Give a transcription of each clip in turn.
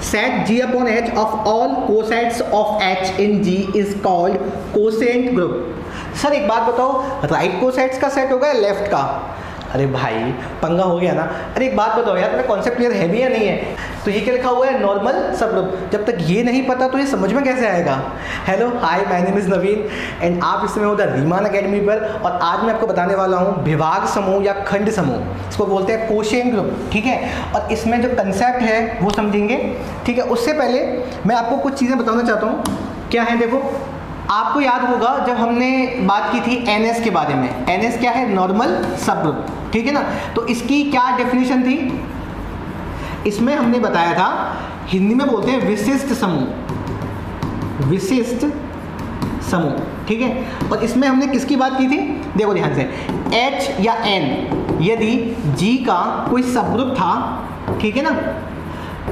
Set G upon H of all cosets of H in G is called quotient group. Sir एक बात बताओ, right cosets का set होगा या left का? अरे भाई पंगा हो गया ना। अरे एक बात बताओ यार, तुम्हें कॉन्सेप्ट क्लियर है भी या नहीं है? तो ये क्या लिखा हुआ है, नॉर्मल सब ग्रुप। जब तक ये नहीं पता तो ये समझ में कैसे आएगा? Hello hi, my name is Naveen and आप इस समय हो द रीमान अकेडमी पर। और आज मैं आपको बताने वाला हूँ विभाग समूह या खंड समूह, इसको बोलते हैं कोशेन ग्रुप, ठीक है। और इसमें जो कंसेप्ट है वो समझेंगे, ठीक है। उससे पहले मैं आपको कुछ चीज़ें बताना चाहता हूँ। क्या है देखो, आपको याद होगा जब हमने बात की थी एनएस के बारे में। एनएस क्या है, नॉर्मल सब ग्रुप, ठीक है ना। तो इसकी क्या डेफिनेशन थी, इसमें हमने बताया था, हिंदी में बोलते हैं विशिष्ट समूह, विशिष्ट समूह, ठीक है। और इसमें हमने किसकी बात की थी, देखो ध्यान से, H या N यदि G का कोई सब ग्रुप था, ठीक है ना,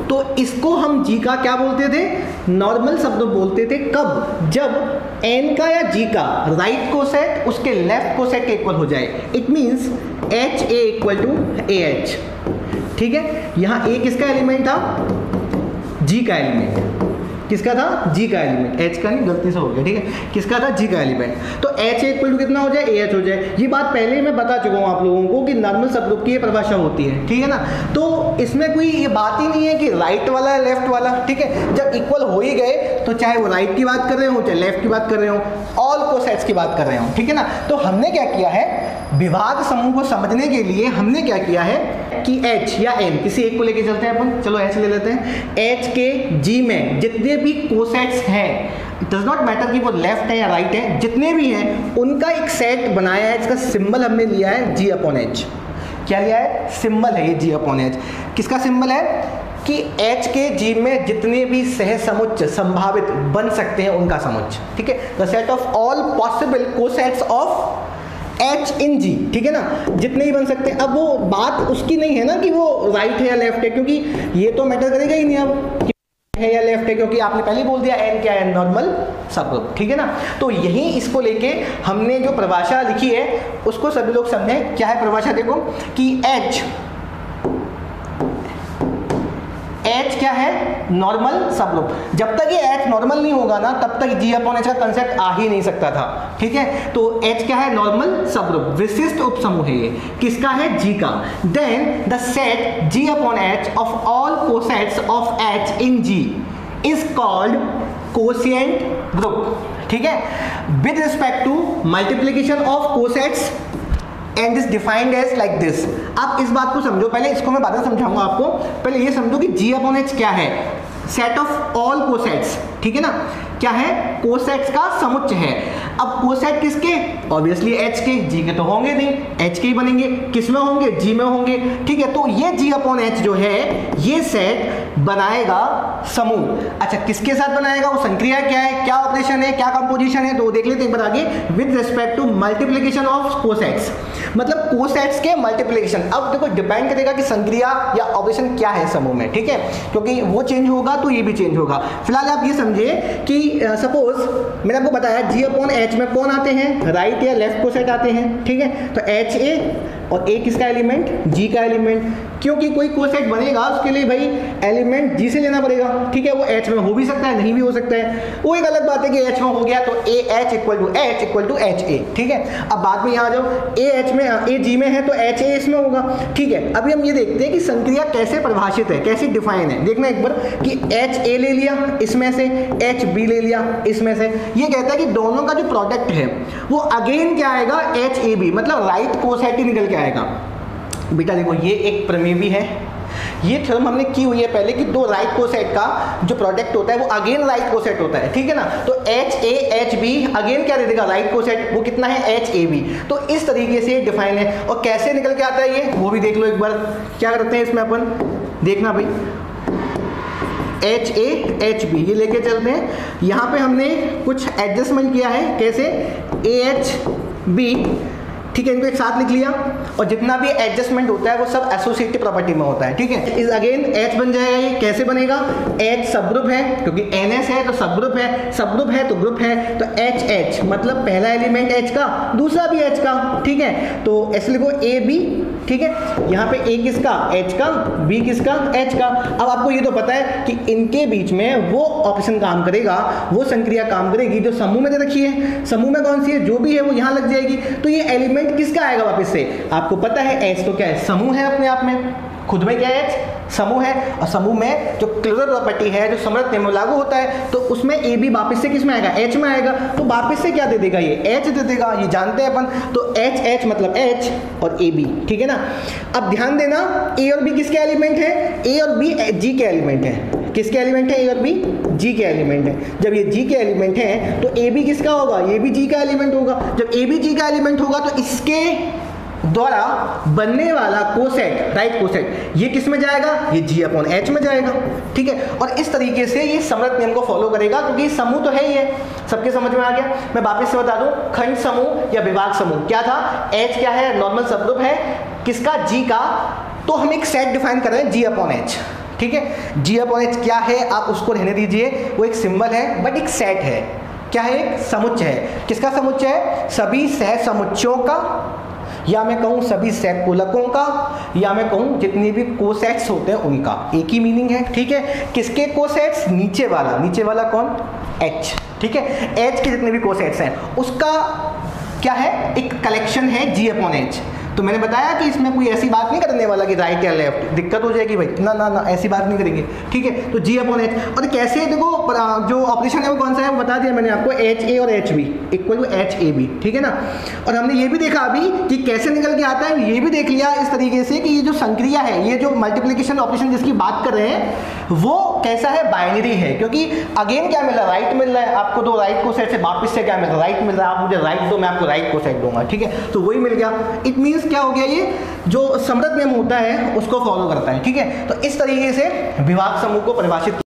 तो इसको हम G का क्या बोलते थे, नॉर्मल सब ग्रुप बोलते थे। कब? जब N का या G का राइट कोसेट उसके लेफ्ट कोसेट के इक्वल हो जाए। It means HA equal to AH, ठीक है। यहाँ A किसका एलिमेंट था, G का एलिमेंट। किसका था, G का एलिमेंट, H का नहीं, गलती से हो गया, ठीक है। किसका था, G का एलिमेंट। तो HA इक्वल टू कितना हो जाए, AH हो जाए। ये बात पहले मैं बता चुका हूँ आप लोगों को कि नॉर्मल सब ग्रुप की ये परिभाषा होती है, ठीक है ना। तो इसमें कोई ये बात ही नहीं है कि राइट वाला है लेफ्ट वाला, ठीक है। जब इक्वल हो ही गए तो चाहे वो राइट की बात कर रहे हो चाहे लेफ्ट की बात कर रहे हो, ऑल कोसेट्स की बात कर रहे हो, ठीक है ना। तो हमने क्या किया है, विभाग समूह को समझने के लिए हमने क्या किया है कि H या N किसी एक को लेके चलते हैं अपन। चलो H ले लेते हैं। H के G में जितने भी कोसेट्स हैं, इट डज नॉट मैटर कि वो लेफ्ट है या राइट है, जितने भी हैं उनका एक सेट बनाया है। इसका सिंबल हमने लिया है G अपॉन H। क्या लिया है, सिंबल है ये G अपॉन H। किसका सिंबल है कि H के G में जितने भी सहसमुच्चय संभावित बन सकते हैं उनका समुच्चय, ठीक है। The set of all possible cosets of H in G, ठीक है ना, जितने ही बन सकते हैं। अब वो बात उसकी नहीं है ना कि वो राइट है या लेफ्ट है, क्योंकि ये तो मैटर करेगा ही नहीं अब है या लेफ्ट है, क्योंकि आपने पहले बोल दिया N क्या है, नॉर्मल सब ग्रुप, ठीक है ना। तो यही इसको लेके हमने जो परिभाषा लिखी है उसको सभी लोग समझें। क्या है परिभाषा, देखो कि H क्या है, नॉर्मल सब ग्रुप। जब तक ये H नॉर्मल नहीं होगा ना तब तक G अपॉन H का कंसेप्ट आ ही नहीं सकता था, ठीक है। तो H क्या है, नॉर्मल सब ग्रुप, विशिष्ट उपसमूह है ये। किसका है, G का। Then the set G upon H of all cosets of H in G is called quotient group, ठीक है। With respect to multiplication of cosets and is defined as like this. आप इस बात को समझो, पहले इसको मैं बाद में समझाऊंगा आपको। पहले ये समझो कि G अपॉन H क्या है, सेट ऑफ ऑल कोसेट्स, ठीक है ना। क्या है, कोसेट्स का समुच्चय है। अब कोसेट किसके, ऑब्वियसली H के, G के तो होंगे नहीं, H के ही बनेंगे। किस में होंगे, G में होंगे, ठीक है। तो ये G अपॉन H जो है ये सेट बनाएगा समूह। अच्छा किसके साथ बनाएगा, वो संक्रिया क्या है, क्या ऑपरेशन है, क्या कंपोजिशन है, तो देख लेते हैं एक बार आगे। With respect to multiplication of cosets, मतलब कोसेट्स के मल्टीप्लीकेशन। अब देखो डिपेंड करेगा कि संक्रिया या ऑपरेशन क्या है समूह में, ठीक है, क्योंकि वो चेंज होगा तो ये भी चेंज होगा। फिलहाल आप ये समझिए कि सपोज मैंने आपको बताया G अपॉन H में कौन आते हैं, राइट या लेफ्ट कोसेट आते हैं, ठीक है। तो HA और A किसका एलिमेंट, G का एलिमेंट। क्योंकि कोई कोसेट बनेगा उसके लिए भाई एलिमेंट G से लेना पड़ेगा, ठीक है। वो H में हो भी सकता है, नहीं भी हो सकता है, वो एक अलग बात है कि H में हो गया तो AH equal to H equal to HA, ठीक है। अब बाद में यहाँ जाओ, A G में है तो HA इसमें होगा, ठीक है। अभी हम ये देखते हैं कि संक्रिया कैसे परिभाषित है, कैसे डिफाइन है। देखना एक बार कि HA ले लिया इसमें से, HB ले लिया इसमें से, ये कहता है कि दोनों का जो प्रोडक्ट है वो अगेन क्या आएगा, HAB, मतलब राइट कोसेट ही निकल के आएगा। बेटा देखो ये एक प्रमेय भी है, ये थ्योरम हमने की हुई है पहले कि दो राइट कोसेट का जो प्रोडक्ट होता है वो अगेन राइट कोसेट होता है, ठीक है ना। तो HAHB अगेन क्या दे देगा, राइट कोसेट, वो कितना है, HAB। तो इस तरीके से डिफाइन है। और कैसे निकल के आता है ये वो भी देख लो एक बार। क्या करते हैं इसमें अपन, देखना भाई, HAHB ये लेके चलते हैं। यहाँ पे हमने कुछ एडजस्टमेंट किया है, कैसे, AHB, ठीक है, इनको एक साथ लिख लिया। और जितना भी एडजस्टमेंट होता है वो सब एसोसिएटिव प्रॉपर्टी में होता है, ठीक है। इस अगेन H बन जाएगा। ये कैसे बनेगा, H सब ग्रुप है, क्योंकि NS है तो सब ग्रुप है, सब ग्रुप है तो ग्रुप है, तो HH मतलब पहला एलिमेंट H का, दूसरा भी H का, ठीक है। तो ऐसे लिखो AB ठीक है, यहाँ पे A किसका, H का, B किसका, H का। अब आपको ये तो पता है कि इनके बीच में वो ऑपरेशन काम करेगा, वो संक्रिया काम करेगी जो समूह में दे रखी है। समूह में कौन सी है, जो भी है वो यहाँ लग जाएगी। तो ये एलिमेंट किसका आएगा वापस से, आपको पता है H तो क्या है, समूह है अपने आप में, खुद में क्या है H, समूह है। और समूह में जो क्लोजर प्रॉपर्टी है, जो समृद्ध नियम लागू होता है, तो उसमें ए बी वापस से किस में आएगा, H में आएगा। तो वापस से क्या दे देगा, ये H दे देगा, ये जानते हैं अपन। तो H H मतलब H और ए बी, ठीक है ना। अब ध्यान देना, ए और बी किसके एलिमेंट है, ए और बी जी के एलिमेंट है। किसके एलिमेंट है, ए और बी जी के एलिमेंट है। जब ये जी के एलिमेंट है तो ए बी किसका होगा, ये भी जी का एलिमेंट होगा। जब ए बी जी का एलिमेंट होगा तो इसके द्वारा बनने वाला कोसेट, राइट कोसेट, ये किस में जाएगा, ये जी अपॉन एच में जाएगा, ठीक है। और इस तरीके से ये समृद्ध नियम को फॉलो करेगा, क्योंकि समूह तो है ही है, सबके समझ में आ गया। मैं वापस से बता दूं, खंड समूह या विभाग समूह क्या था, एच क्या है, नॉर्मल सबग्रुप है किसका, जी का। तो हम एक सेट डिफाइन कर रहे हैं जी अपॉन एच, ठीक है। जी अपॉन एच क्या है, आप उसको रहने दीजिए, वो एक सिंबल है, बट एक सेट है। क्या है, एक समुच्चय है। किसका समुच्चय है, सभी सह समुच्चयों का, या मैं कहूं सभी सहकोलकों का, या मैं कहूं जितने भी कोसेट्स होते हैं उनका, एक ही मीनिंग है, ठीक है। किसके कोसेट्स, नीचे वाला, नीचे वाला कौन, H, ठीक है। H के जितने भी कोसेट्स हैं उसका क्या है, एक कलेक्शन है जी अपॉन एच। तो मैंने बताया कि इसमें कोई ऐसी बात नहीं करने वाला कि राइट या लेफ्ट, दिक्कत हो जाएगी भाई, ना ना ना ऐसी बात नहीं करेंगे, ठीक है। तो जी अपॉन एच, और कैसे देखो जो ऑपरेशन है वो कौन सा है, वो बता दिया मैंने आपको, एच ए और H B equal to H A B, ठीक है ना। और हमने ये भी देखा अभी कि कैसे निकल के आता है, ये भी देख लिया इस तरीके से कि ये जो संक्रिया है, ये जो मल्टीप्लिकेशन ऑपरेशन जिसकी बात कर रहे हैं वो कैसा है, बाइनरी है। क्योंकि अगेन क्या मिल रहा है, राइट मिल रहा है आपको, तो राइट को सेट से वापस से क्या मिल रहा है, राइट मिल रहा है। आप मुझे राइट दो, मैं आपको राइट को सेट दूंगा, ठीक है। तो वही मिल गया। इट मीन्स क्या हो गया, ये जो समृद्ध नियम होता है उसको फॉलो करता है, ठीक है। तो इस तरीके से विभाग समूह को परिभाषित